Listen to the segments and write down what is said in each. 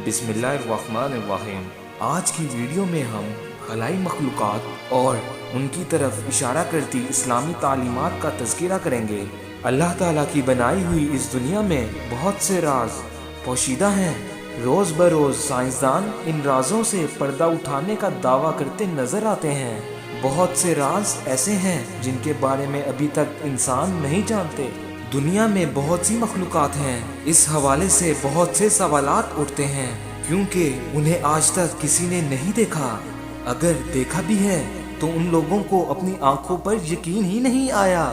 بسم اللہ الرحمن الرحیم۔ آج کی ویڈیو میں ہم خلائی مخلوقات اور ان کی طرف اشارہ کرتی اسلامی تعلیمات کا تذکرہ کریں گے۔ اللہ تعالیٰ کی بنائی ہوئی اس دنیا میں بہت سے راز پوشیدہ ہیں۔ روز بروز سائنسدان ان رازوں سے پردہ اٹھانے کا دعویٰ کرتے نظر آتے ہیں۔ بہت سے راز ایسے ہیں جن کے بارے میں ابھی تک انسان نہیں جانتے۔ دنیا میں بہت سی مخلوقات ہیں، اس حوالے سے بہت سے سوالات اٹھتے ہیں کیونکہ انہیں آج تک کسی نے نہیں دیکھا۔ اگر دیکھا بھی ہے تو ان لوگوں کو اپنی آنکھوں پر یقین ہی نہیں آیا۔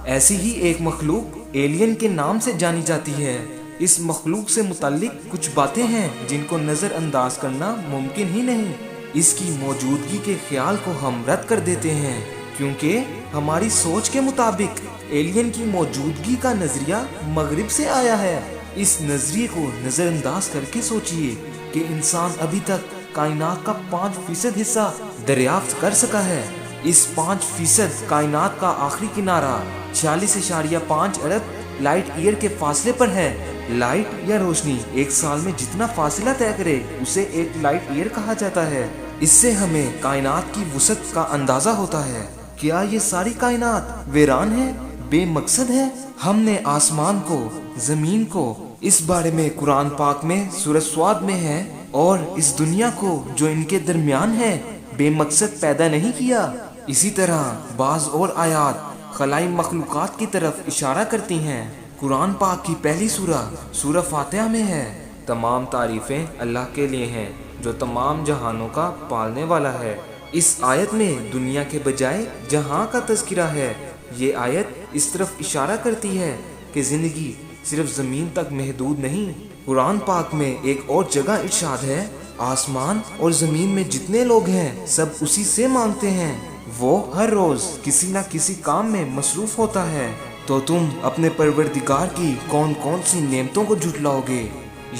ایسی ہی ایک مخلوق ایلین کے نام سے جانی جاتی ہے۔ اس مخلوق سے متعلق کچھ باتیں ہیں جن کو نظر انداز کرنا ممکن ہی نہیں۔ اس کی موجودگی کے خیال کو ہم رد کر دیتے ہیں کیونکہ ہماری سوچ کے مطابق ایلین کی موجودگی کا نظریہ مغرب سے آیا ہے۔ اس نظریے کو نظر انداز کر کے سوچئے کہ انسان ابھی تک کائنات کا 5% حصہ دریافت کر سکا ہے۔ اس 5% کائنات کا آخری کنارہ 46.5 ارب لائٹ ایئر کے فاصلے پر ہے۔ لائٹ یا روشنی ایک سال میں جتنا فاصلہ طے کرے اسے ایک لائٹ ایئر کہا جاتا ہے۔ اس سے ہمیں کائنات کی وسعت کا اندازہ ہوتا ہے۔ کیا یہ ساری کائنات ویران ہے، بے مقصد ہے؟ ہم نے آسمان کو، زمین کو، اس بارے میں قرآن پاک میں سورہ صاد میں ہے، اور اس دنیا کو جو ان کے درمیان ہے بے مقصد پیدا نہیں کیا۔ اسی طرح بعض اور آیات خلائی مخلوقات کی طرف اشارہ کرتی ہیں۔ قرآن پاک کی پہلی سورہ فاتحہ میں ہے، تمام تعریفیں اللہ کے لیے ہیں جو تمام جہانوں کا پالنے والا ہے۔ اس آیت میں دنیا کے بجائے جہاں کا تذکرہ ہے۔ یہ آیت اس طرف اشارہ کرتی ہے کہ زندگی صرف زمین تک محدود نہیں۔ قرآن پاک میں ایک اور جگہ ارشاد ہے، آسمان اور زمین میں جتنے لوگ ہیں سب اسی سے مانگتے ہیں، وہ ہر روز کسی نہ کسی کام میں مصروف ہوتا ہے، تو تم اپنے پروردگار کی کون کون سی نعمتوں کو جھٹلاؤ گے؟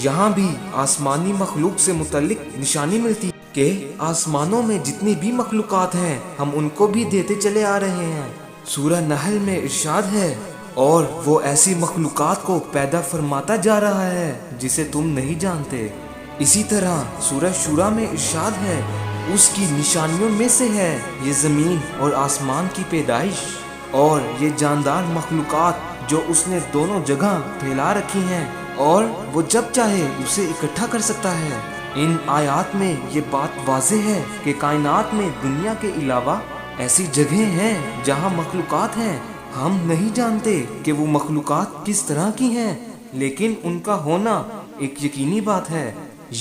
یہاں بھی آسمانی مخلوق سے متعلق نشانی ملتی کہ آسمانوں میں جتنی بھی مخلوقات ہیں ہم ان کو بھی دیتے چلے آ رہے ہیں۔ سورہ نحل میں ارشاد ہے، اور وہ ایسی مخلوقات کو پیدا فرماتا جا رہا ہے جسے تم نہیں جانتے۔ اسی طرح سورہ شورى میں ارشاد ہے، اس کی نشانیوں میں سے ہے یہ زمین اور آسمان کی پیدائش اور یہ جاندار مخلوقات جو اس نے دونوں جگہ پھیلا رکھی ہیں، اور وہ جب چاہے اسے اکٹھا کر سکتا ہے۔ ان آیات میں یہ بات واضح ہے کہ کائنات میں دنیا کے علاوہ ایسی جگہیں ہیں جہاں مخلوقات ہیں۔ ہم نہیں جانتے کہ وہ مخلوقات کس طرح کی ہیں، لیکن ان کا ہونا ایک یقینی بات ہے۔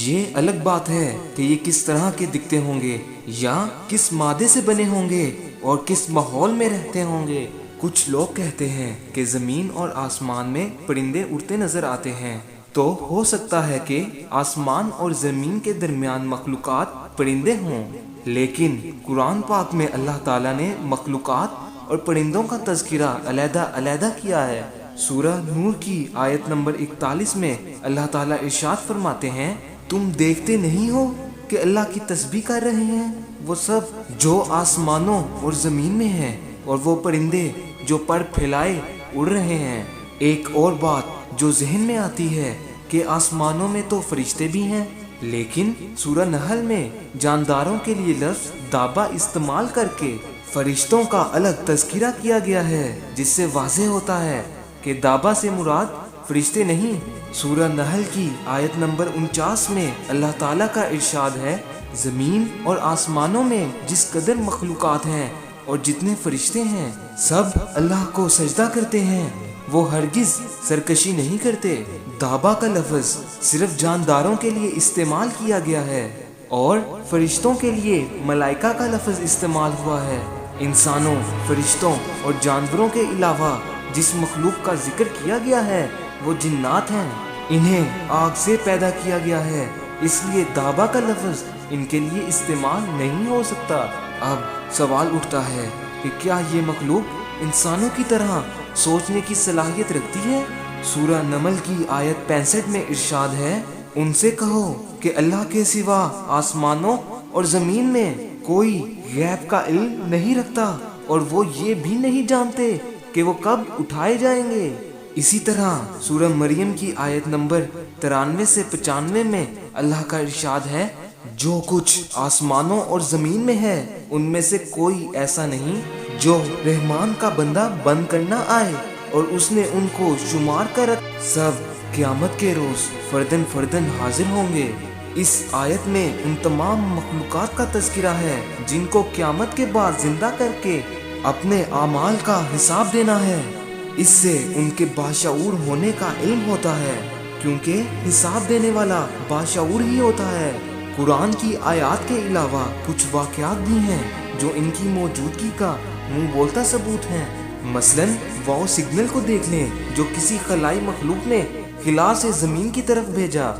یہ الگ بات ہے کہ یہ کس طرح کے دکھتے ہوں گے، یا کس مادے سے بنے ہوں گے، اور کس ماحول میں رہتے ہوں گے۔ کچھ لوگ کہتے ہیں کہ زمین اور آسمان میں پرندے اڑتے نظر آتے ہیں، تو ہو سکتا ہے کہ آسمان اور زمین کے درمیان مخلوقات پرندے ہوں، لیکن قرآن پاک میں اللہ تعالیٰ نے مخلوقات اور پرندوں کا تذکرہ علیحدہ علیحدہ کیا ہے۔ سورہ نور کی آیت نمبر 41 میں اللہ تعالیٰ ارشاد فرماتے ہیں، تم دیکھتے نہیں ہو کہ اللہ کی تسبیح کر رہے ہیں وہ سب جو آسمانوں اور زمین میں ہیں، اور وہ پرندے جو پر پھیلائے اڑ رہے ہیں۔ ایک اور بات جو ذہن میں آتی ہے کہ آسمانوں میں تو فرشتے بھی ہیں، لیکن سورہ نحل میں جانداروں کے لیے لفظ دابہ استعمال کر کے فرشتوں کا الگ تذکرہ کیا گیا ہے، جس سے واضح ہوتا ہے کہ دابہ سے مراد فرشتے نہیں۔ سورہ نحل کی آیت نمبر 49 میں اللہ تعالیٰ کا ارشاد ہے، زمین اور آسمانوں میں جس قدر مخلوقات ہیں اور جتنے فرشتے ہیں سب اللہ کو سجدہ کرتے ہیں، وہ ہرگز سرکشی نہیں کرتے۔ دابہ کا لفظ صرف جانداروں کے لیے استعمال کیا گیا ہے، اور فرشتوں کے لیے ملائکہ کا لفظ استعمال ہوا ہے۔ انسانوں، فرشتوں اور جانوروں کے علاوہ جس مخلوق کا ذکر کیا گیا ہے وہ جنات ہیں۔ انہیں آگ سے پیدا کیا گیا ہے، اس لیے دابہ کا لفظ ان کے لیے استعمال نہیں ہو سکتا۔ اب سوال اٹھتا ہے کہ کیا یہ مخلوق انسانوں کی طرح سوچنے کی صلاحیت رکھتی ہے؟ سورہ نمل کی آیت 65 میں ارشاد ہے، ان سے کہو کہ اللہ کے سوا آسمانوں اور زمین میں کوئی غیب کا علم نہیں رکھتا، اور وہ یہ بھی نہیں جانتے کہ وہ کب اٹھائے جائیں گے۔ اسی طرح سورہ مریم کی آیت نمبر 93 سے 95 میں اللہ کا ارشاد ہے، جو کچھ آسمانوں اور زمین میں ہے ان میں سے کوئی ایسا نہیں جو رحمان کا بندہ بن کرنا آئے اور اس نے ان کو شمار کر سب قیامت کے روز فردن فردن حاضر ہوں گے۔ اس آیت میں ان تمام مخلوقات کا تذکرہ ہے جن کو قیامت کے بعد زندہ کر کے اپنے اعمال کا حساب دینا ہے۔ اس سے ان کے باشعور ہونے کا علم ہوتا ہے، کیونکہ حساب دینے والا باشعور ہی ہوتا ہے۔ قرآن کی آیات کے علاوہ کچھ واقعات بھی ہیں جو ان کی موجودگی کا منہ بولتا ثبوت ہیں۔ مثلاً واو سگنل کو دیکھ لیں جو کسی خلائی مخلوق نے خلا سے زمین کی طرف بھیجا۔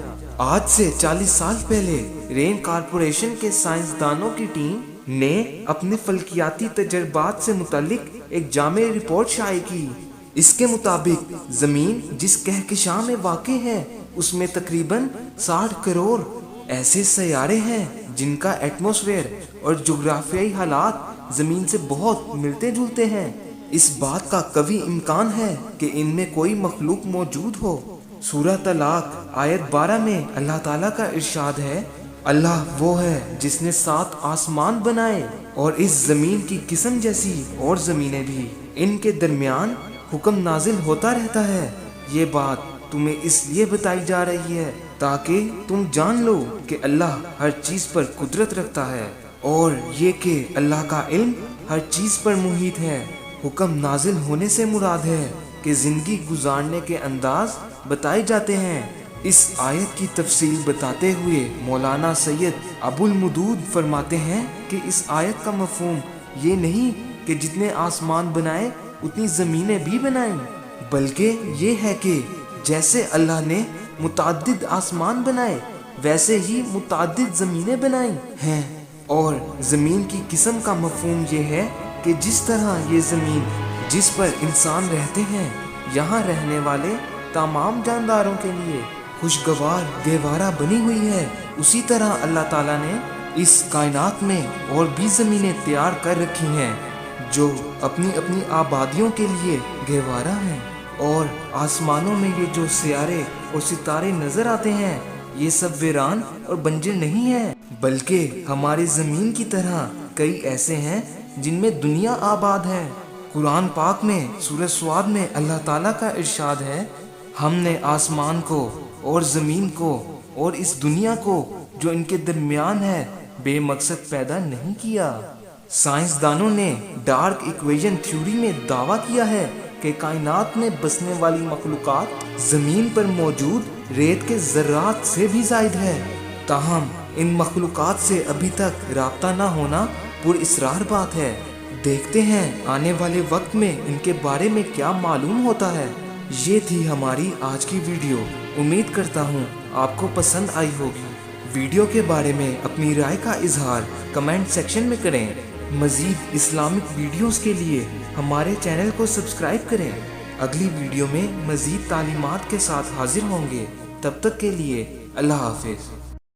آج سے 40 سال پہلے رین کارپوریشن کے سائنسدانوں کی ٹیم نے اپنے فلکیاتی تجربات سے متعلق ایک جامع رپورٹ شائع کی۔ اس کے مطابق زمین جس کہکشاں میں واقع ہے اس میں تقریباً 60 کروڑ ایسے سیارے ہیں جن کا ایٹماسفیئر اور جغرافیائی حالات زمین سے بہت ملتے جلتے ہیں۔ اس بات کا قوی امکان ہے کہ ان میں کوئی مخلوق موجود ہو۔ سورہ طلاق آیت 12 میں اللہ تعالیٰ کا ارشاد ہے، اللہ وہ ہے جس نے 7 آسمان بنائے اور اس زمین کی قسم جیسی اور زمینیں بھی، ان کے درمیان حکم نازل ہوتا رہتا ہے۔ یہ بات تمہیں اس لیے بتائی جا رہی ہے تاکہ تم جان لو کہ اللہ ہر چیز پر قدرت رکھتا ہے، اور یہ کہ اللہ کا علم ہر چیز پر محیط ہے۔ حکم نازل ہونے سے مراد ہے کہ زندگی گزارنے کے انداز بتائے جاتے ہیں۔ اس آیت کی تفصیل بتاتے ہوئے مولانا سید ابو المدود فرماتے ہیں کہ اس آیت کا مفہوم یہ نہیں کہ جتنے آسمان بنائے اتنی زمینیں بھی بنائیں، بلکہ یہ ہے کہ جیسے اللہ نے متعدد آسمان بنائے ویسے ہی متعدد زمینیں بنائی ہیں، اور زمین کی قسم کا مفہوم یہ ہے کہ جس طرح یہ زمین جس پر انسان رہتے ہیں یہاں رہنے والے تمام جانداروں کے لیے خوشگوار گہوارہ بنی ہوئی ہے، اسی طرح اللہ تعالیٰ نے اس کائنات میں اور بھی زمینیں تیار کر رکھی ہیں جو اپنی اپنی آبادیوں کے لیے گہوارہ ہیں۔ اور آسمانوں میں یہ جو سیارے اور ستارے نظر آتے ہیں یہ سب ویران اور بنجر نہیں ہیں، بلکہ ہماری زمین کی طرح کئی ایسے ہیں جن میں دنیا آباد ہے۔ قرآن پاک میں سورہ سواد میں اللہ تعالیٰ کا ارشاد ہے، ہم نے آسمان کو اور زمین کو اور اس دنیا کو جو ان کے درمیان ہے بے مقصد پیدا نہیں کیا۔ سائنسدانوں نے ڈارک ایکویشن تھیوری میں دعویٰ کیا ہے کہ کائنات میں بسنے والی مخلوقات زمین پر موجود ریت کے ذرات سے بھی زائد ہے، تاہم ان مخلوقات سے ابھی تک رابطہ نہ ہونا پراسرار بات ہے۔ دیکھتے ہیں آنے والے وقت میں ان کے بارے میں کیا معلوم ہوتا ہے۔ یہ تھی ہماری آج کی ویڈیو، امید کرتا ہوں آپ کو پسند آئی ہوگی۔ ویڈیو کے بارے میں اپنی رائے کا اظہار کمنٹ سیکشن میں کریں۔ مزید اسلامک ویڈیوز کے لیے ہمارے چینل کو سبسکرائب کریں۔ اگلی ویڈیو میں مزید تعلیمات کے ساتھ حاضر ہوں گے، تب تک کے لیے اللہ حافظ۔